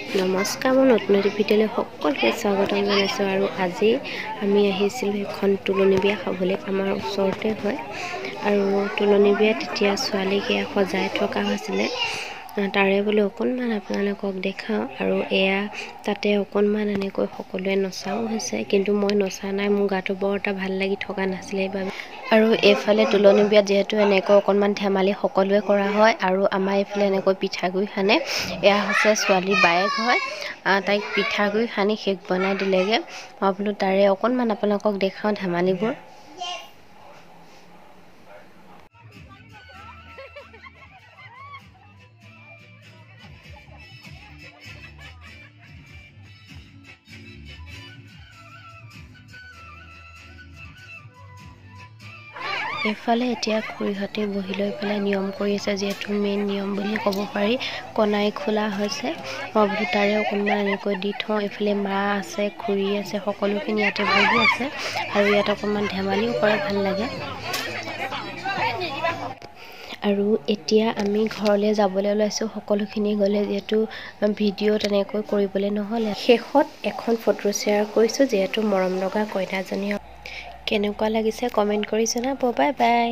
নমস্কাৰ, মই নতুন ভিডিঅ'লৈ সকলোকে স্বাগতম জনাইছোঁ। আৰু আজি আমি আহিছিলোঁ এখন তুলনি বিয়া খাবলৈ। আমাৰ ওচৰতে হয় আৰু তুলনি বিয়া তেতিয়া ছোৱালীক সজাই থকা হৈছিলে। তাৰে বোলে অকণমান আপোনালোকক দেখাওঁ। আৰু এয়া তাতে অকণমান এনেকৈ সকলোৱে নচাও হৈছে, কিন্তু মই নচা নাই, মোৰ গাটো বৰ এটা ভাল লাগি থকা নাছিলে সেইবাবে। আৰু এইফালে তুলনি বিয়াত যিহেতু এনেকৈ অকণমান ধেমালি সকলোৱে কৰা হয়। আৰু আমাৰ এইফালে এনেকৈ পিঠাগুড়ি সানে। এয়া হৈছে ছোৱালীৰ বায়েক হয়, তাইক পিঠাগুড়ি সানি শেষ বনাই দিলেগৈ। মই বোলো তাৰে অকণমান আপোনালোকক দেখাওঁ ধেমালিবোৰ। এইফালে এতিয়া খুৰীহঁতে বহি লৈ পেলাই নিয়ম কৰি আছে, যিহেতু মেইন নিয়ম বুলি ক'ব পাৰি। কণাই খোলা হৈছে। মই বোলো তাৰে অকণমান এনেকৈ দি থওঁ। এইফালে মা আছে, খুৰী আছে, সকলোখিনি ইয়াতে বহি আছে আৰু ইয়াত অকণমান ধেমালিও কৰে, ভাল লাগে। আৰু এতিয়া আমি ঘৰলৈ যাবলৈ ওলাইছোঁ। সকলোখিনি গ'লে যিহেতু ভিডিঅ' তেনেকৈ কৰিবলৈ নহ'লে, শেষত এখন ফটো শ্বেয়াৰ কৰিছোঁ, যিহেতু মৰম লগা কইনাজনী। কেনেকুৱা লাগিছে কমেণ্ট কৰি জনাব। Bye bye.